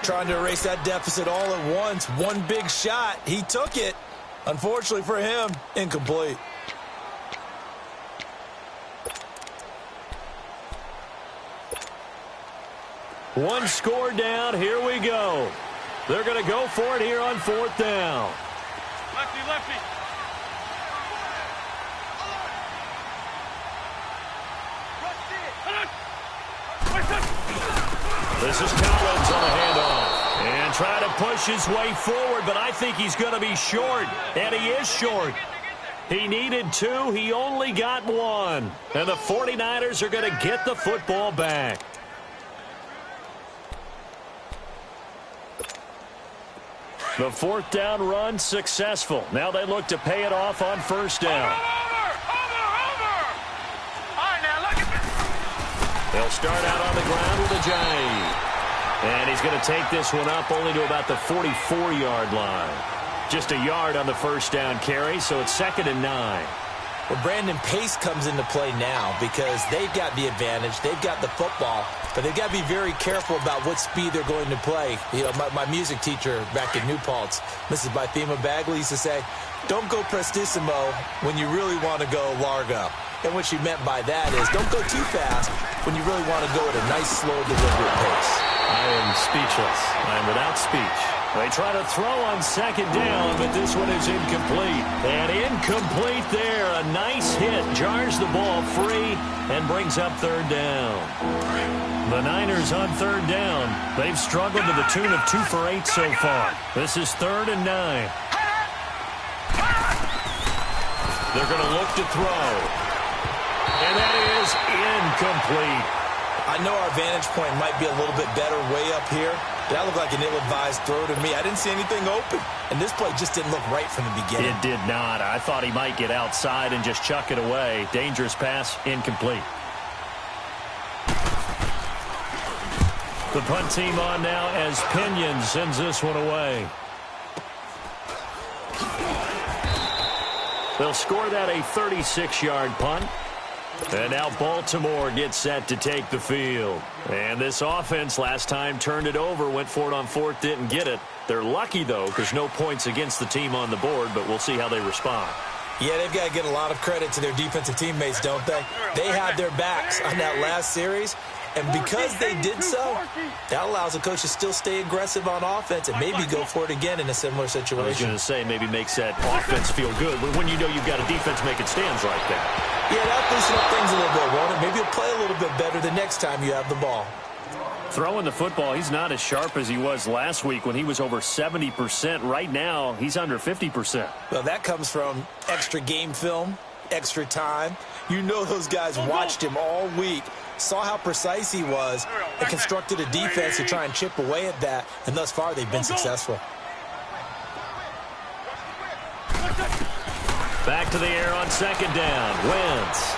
Trying to erase that deficit all at once. One big shot. He took it. Unfortunately for him, incomplete. One score down. Here we go. They're going to go for it here on 4th down. Lefty, lefty. This is Collins on the handoff. And trying to push his way forward, but I think he's going to be short. And he is short. He needed 2. He only got 1. And the 49ers are going to get the football back. The 4th down run successful. Now they look to pay it off on 1st down. They'll start out on the ground with a Giant. And he's going to take this one up only to about the 44-yard line. Just a yard on the 1st down carry, so it's 2nd and 9. Well, Brandon, pace comes into play now because they've got the advantage. They've got the football, but they've got to be very careful about what speed they're going to play. You know, my music teacher back in New Paltz, Mrs. Bythema Bagley, used to say, don't go prestissimo when you really want to go largo. And what she meant by that is don't go too fast when you really want to go at a nice, slow, deliberate pace. I am speechless. I am without speech. They try to throw on 2nd down, but this one is incomplete. And incomplete there. A nice hit. Jars the ball free and brings up 3rd down. The Niners on 3rd down. They've struggled to the tune of 2 for 8 so far. This is 3rd and 9. They're going to look to throw. And that is incomplete. I know our vantage point might be a little bit better way up here. That looked like an ill-advised throw to me. I didn't see anything open. And this play just didn't look right from the beginning. It did not. I thought he might get outside and just chuck it away. Dangerous pass, incomplete. The punt team on now as Pinion sends this one away. They'll score that a 36-yard punt. And now Baltimore gets set to take the field. And this offense last time turned it over, went for it on fourth, didn't get it. They're lucky, though, because no points against the team on the board, but we'll see how they respond. Yeah, they've got to get a lot of credit to their defensive teammates, don't they? They had their backs on that last series, and because they did so, that allows the coach to still stay aggressive on offense and maybe go for it again in a similar situation. I was going to say maybe makes that offense feel good, but when you know you've got a defense making stands like that. Yeah, that'll loosen up things a little bit, won't it? Maybe you'll play a little bit better the next time you have the ball. Throwing the football, he's not as sharp as he was last week when he was over 70%. Right now, he's under 50%. Well, that comes from extra game film, extra time. You know those guys watched him all week, saw how precise he was, and constructed a defense to try and chip away at that, and thus far they've been successful. Back to the air on second down. Wentz.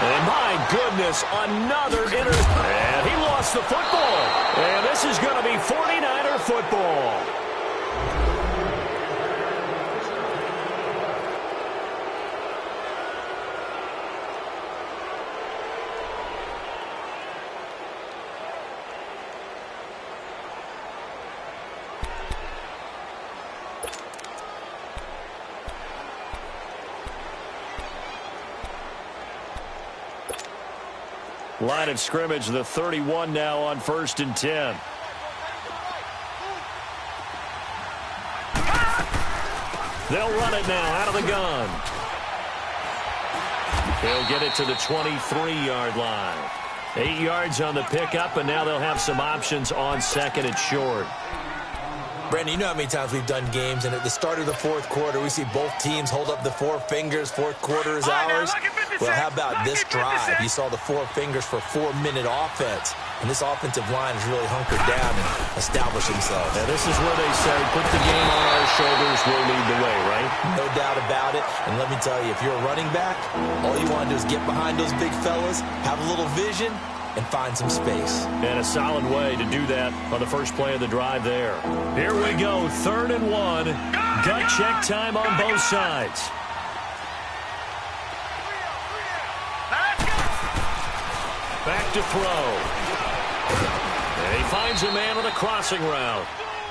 And my goodness, another and he lost the football. And this is going to be 49er football. Line of scrimmage, the 31 now on 1st and 10. They'll run it now out of the gun. They'll get it to the 23-yard line. 8 yards on the pickup, and now they'll have some options on second and short. Brandon, you know how many times we've done games, and at the start of the fourth quarter, we see both teams hold up the four fingers. Fourth quarter is ours. Well, how about this drive? You saw the four fingers for 4-minute offense, and this offensive line has really hunkered down and established themselves. Now, this is where they say, put the game on our shoulders, we'll lead the way, right? No doubt about it, and let me tell you, if you're a running back, all you want to do is get behind those big fellas, have a little vision, and find some space. And a solid way to do that on the first play of the drive there. Here we go, 3rd and 1. Gut check time on both sides. Back to throw. And he finds a man on a crossing route.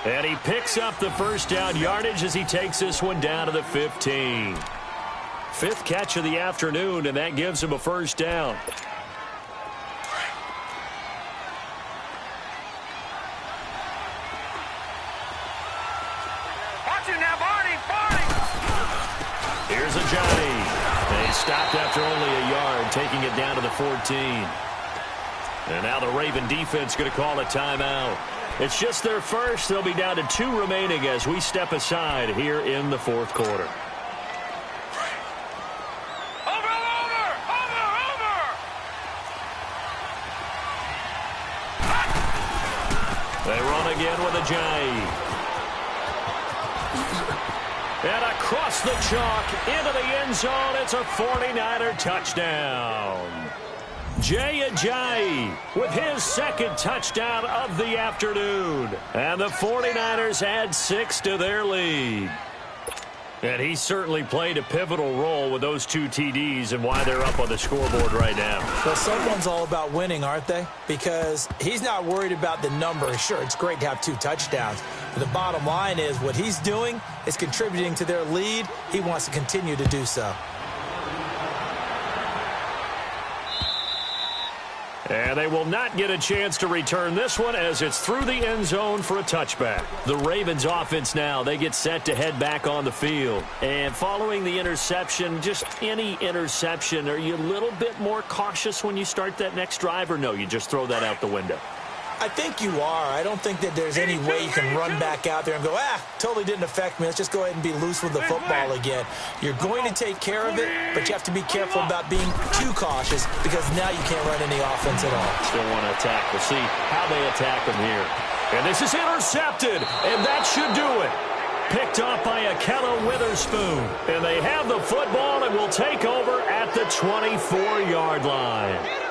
And he picks up the first down yardage as he takes this one down to the 15. 5th catch of the afternoon, and that gives him a first down. Here's a Johnny. And he stopped after only a yard, taking it down to the 14. And now the Raven defense going to call a timeout. It's just their first. They'll be down to 2 remaining as we step aside here in the fourth quarter. They run again with a Johnny. And across the chalk into the end zone, it's a 49er touchdown. Jay Ajayi with his 2nd touchdown of the afternoon. And the 49ers add 6 to their lead. And he certainly played a pivotal role with those 2 TDs and why they're up on the scoreboard right now. Well, someone's all about winning, aren't they? Because he's not worried about the number. Sure, it's great to have 2 touchdowns. But the bottom line is what he's doing is contributing to their lead. He wants to continue to do so. And they will not get a chance to return this one as it's through the end zone for a touchback. The Ravens offense now, they get set to head back on the field. And following the interception, just any interception, are you a little bit more cautious when you start that next drive, or no, you just throw that out the window? I think you are. I don't think that there's any way you can run back out there and go, totally didn't affect me. Let's just go ahead and be loose with the football again. You're going to take care of it, but you have to be careful about being too cautious because now you can't run any offense at all. Still want to attack. We'll see how they attack them here. And this is intercepted, and that should do it. Picked off by Akella Witherspoon. And they have the football and will take over at the 24-yard line.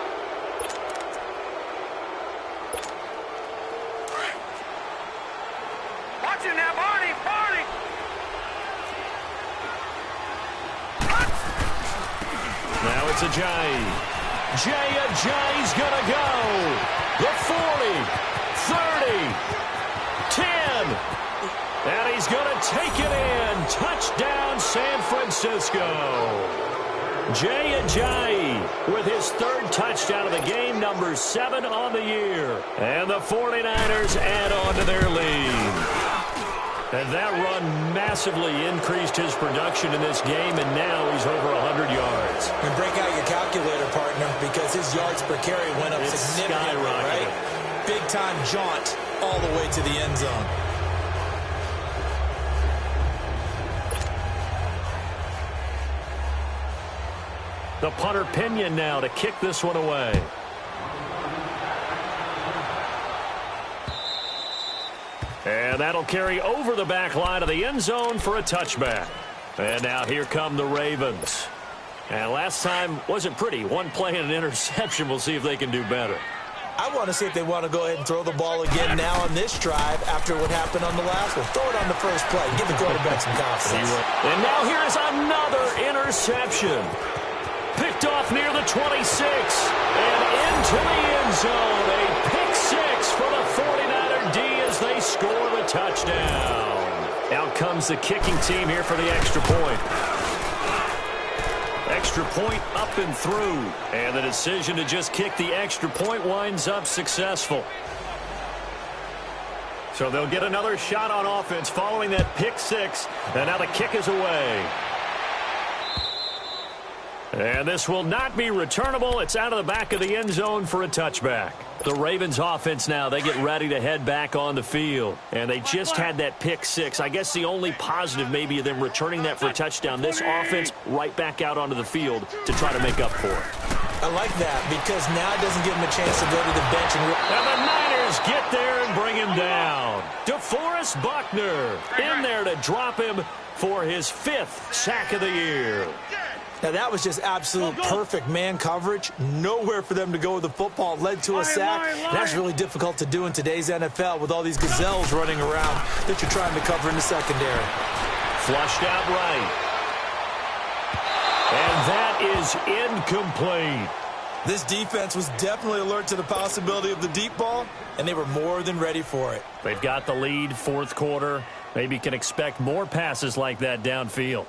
Now it's Ajayi. Ajayi's going to go. The 40, 30, 10. And he's going to take it in. Touchdown, San Francisco. Ajayi with his third touchdown of the game, number 7 on the year. And the 49ers add on to their lead. And that run massively increased his production in this game, and now he's over 100 yards. And break out your calculator, partner, because his yards per carry went up significantly, right? Big-time jaunt all the way to the end zone. The punter Pinion now to kick this one away. And that'll carry over the back line of the end zone for a touchback. And now here come the Ravens. And last time wasn't pretty. One play and an interception. We'll see if they can do better. I want to see if they want to go ahead and throw the ball again now on this drive after what happened on the last one. Throw it on the first play. Give the quarterback some confidence. And now here's another interception. Picked off near the 26. And into the end zone. A pick 6 for the 49er D as they score the touchdown. Out comes the kicking team here for the extra point. Extra point up and through. And the decision to just kick the extra point winds up successful. So they'll get another shot on offense following that pick 6. And now the kick is away. And this will not be returnable. It's out of the back of the end zone for a touchback. The Ravens offense now, they get ready to head back on the field. And they just had that pick 6. I guess the only positive maybe of them returning that for a touchdown. This offense right back out onto the field to try to make up for it. I like that because now it doesn't give them a chance to go to the bench. And the Niners get there and bring him down. DeForest Buckner in there to drop him for his 5th sack of the year. Now, that was just absolute perfect man coverage. Nowhere for them to go with the football. It led to a sack. That's really difficult to do in today's NFL with all these gazelles running around that you're trying to cover in the secondary. Flushed out right. And that is incomplete. This defense was definitely alert to the possibility of the deep ball, and they were more than ready for it. They've got the lead, 4th quarter. Maybe can expect more passes like that downfield.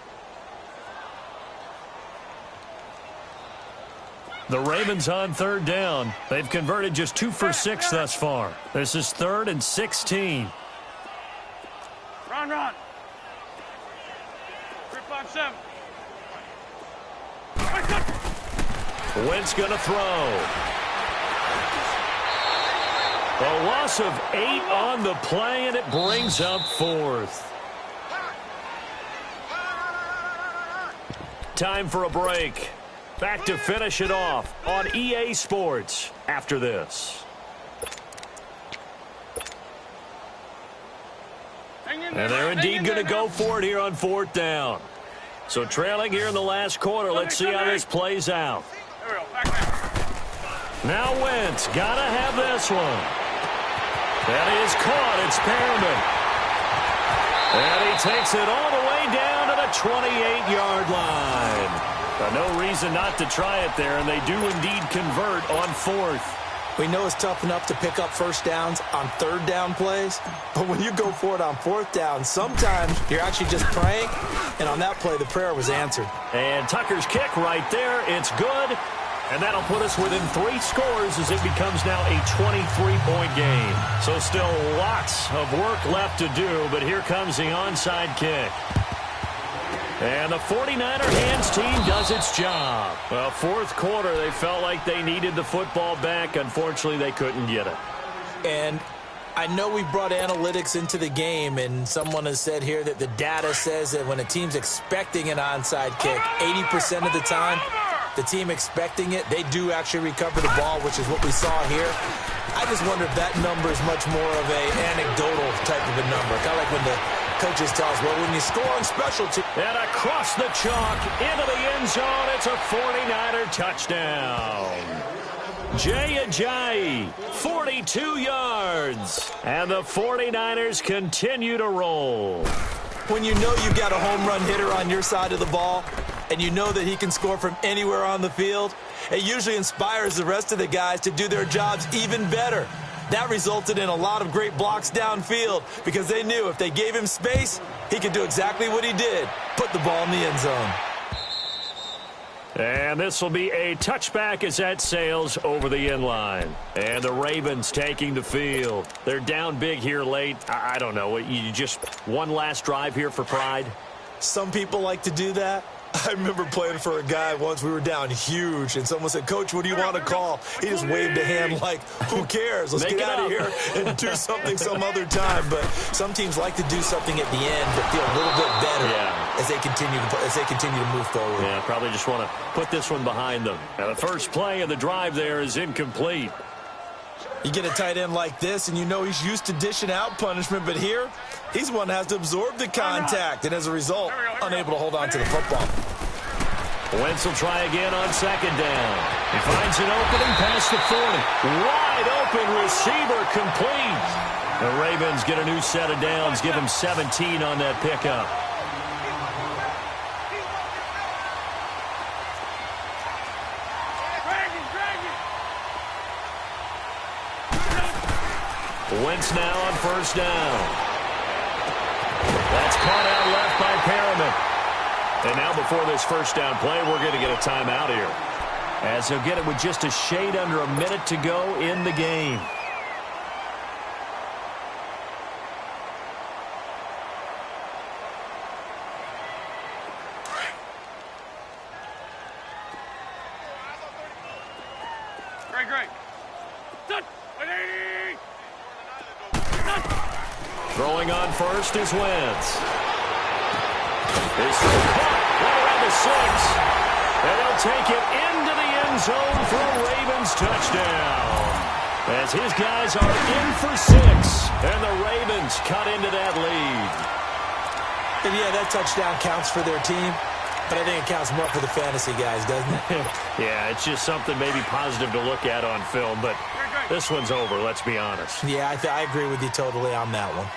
The Ravens on 3rd down. They've converted just 2 for 6 thus far. This is 3rd and 16. Run. 3-5-7. Wentz going to throw. A loss of 8 on the play, and it brings up 4th. Time for a break. Back to finish it off on EA Sports after this. And they're indeed going to go for it here on 4th down. So trailing here in the last quarter. Let's see how this plays out. Now Wentz got to have this one. That is caught. It's Perriman. And he takes it all the way down to the 28-yard line. No reason not to try it there, and they do indeed convert on 4th. We know it's tough enough to pick up first downs on 3rd down plays, but when you go for it on 4th down, sometimes you're actually just praying, and on that play, the prayer was answered. And Tucker's kick right there. It's good, and that'll put us within 3 scores as it becomes now a 23-point game. So still lots of work left to do, but here comes the onside kick. And the 49er hands team does its job. Well, 4th quarter, they felt like they needed the football back. Unfortunately, they couldn't get it. And I know we brought analytics into the game, and someone has said here that the data says that when a team's expecting an onside kick, 80% of the time, the team expecting it, they do actually recover the ball, which is what we saw here. I just wonder if that number is much more of an anecdotal type of a number, kind of like when the coaches tell us, well, when you score on special teams. And across the chalk, into the end zone, it's a 49er touchdown. Ajayi, 42 yards. And the 49ers continue to roll. When you know you've got a home run hitter on your side of the ball, and you know that he can score from anywhere on the field, it usually inspires the rest of the guys to do their jobs even better. That resulted in a lot of great blocks downfield because they knew if they gave him space, he could do exactly what he did, put the ball in the end zone. And this will be a touchback as that sails over the end line. And the Ravens taking the field. They're down big here late. I don't know. You just one last drive here for pride? Some people like to do that. I remember playing for a guy once. We were down huge, and someone said, "Coach, what do you want to call?" He just waved a hand like, who cares? Let's get out of here and do something some other time. But some teams like to do something at the end to feel a little bit better as they continue to move forward. Yeah, probably just want to put this one behind them. Now, the first play of the drive there is incomplete. You get a tight end like this, and you know he's used to dishing out punishment, but here, he's the one that has to absorb the contact, and as a result, unable to hold on to the football. Wentz will try again on second down. He finds an opening past the 40. Wide open receiver complete. The Ravens get a new set of downs, give him 17 on that pickup. Wentz now on first down. That's caught out left by Perriman. And now before this first down play, we're going to get a timeout here, as he'll get it with just a shade under a minute to go in the game. Great. Throwing on first is Wentz. His throw caught right around the 6. And they'll take it into the end zone for a Ravens touchdown. As his guys are in for 6. And the Ravens cut into that lead. And yeah, that touchdown counts for their team. But I think it counts more for the fantasy guys, doesn't it? Yeah, it's just something maybe positive to look at on film. But this one's over, let's be honest. Yeah, I agree with you totally on that one.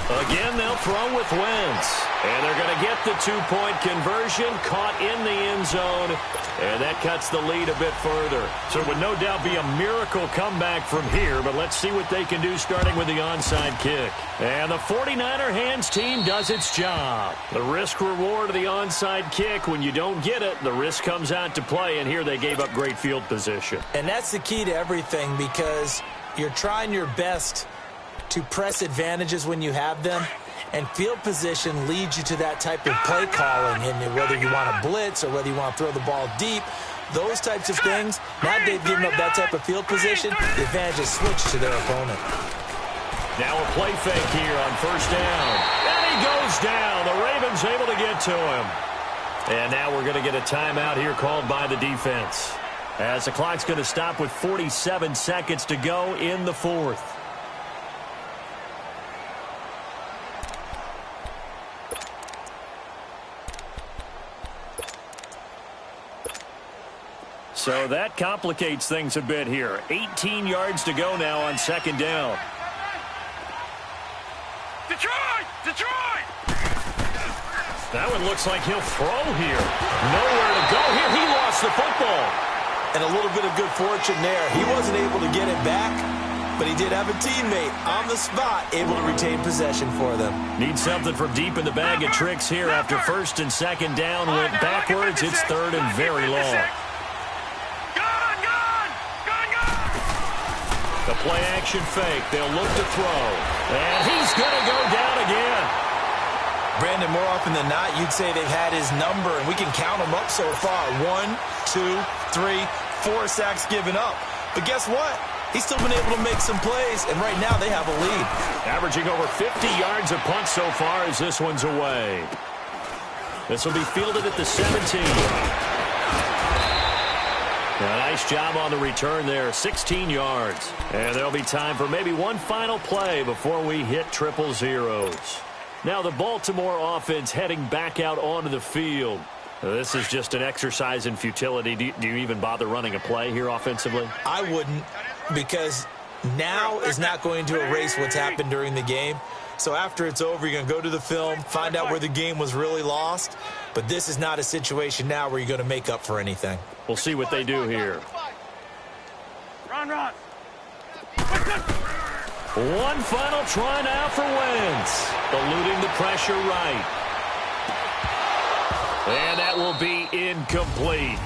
Again, they'll throw with Wentz. And they're going to get the 2-point conversion, caught in the end zone. And that cuts the lead a bit further. So it would no doubt be a miracle comeback from here, but let's see what they can do starting with the onside kick. And the 49er hands team does its job. The risk-reward of the onside kick, when you don't get it, the risk comes out to play, and here they gave up great field position. And that's the key to everything, because you're trying your best to press advantages when you have them, and field position leads you to that type of play calling. And whether you want to blitz or whether you want to throw the ball deep, those types of things, now they've given up that type of field position, the advantage is switched to their opponent. Now a play fake here on first down. And he goes down. The Ravens able to get to him. And now we're going to get a timeout here called by the defense, as the clock's going to stop with 47 seconds to go in the fourth. So that complicates things a bit here. 18 yards to go now on second down. Detroit! That one looks like he'll throw here. Nowhere to go here. He lost the football. And a little bit of good fortune there. He wasn't able to get it back, but he did have a teammate on the spot able to retain possession for them. Need something from deep in the bag of tricks here after first and second down went backwards. It's third and very long. The play-action fake. They'll look to throw. And he's going to go down again. Brandon, more often than not, you'd say they've had his number, and we can count them up so far. 1, 2, 3, 4 sacks given up. But guess what? He's still been able to make some plays, and right now they have a lead. Averaging over 50 yards a punt so far as this one's away. This will be fielded at the 17. A nice job on the return there, 16 yards. And there'll be time for maybe one final play before we hit triple zeros. Now the Baltimore offense heading back out onto the field. This is just an exercise in futility. Do you even bother running a play here offensively? I wouldn't. because now is not going to erase what's happened during the game. So after it's over, you're going to go to the film, find out where the game was really lost. But this is not a situation now where you're going to make up for anything. We'll see what they do here. Run. One final try now for Wentz. Eluding the pressure right. And that will be incomplete.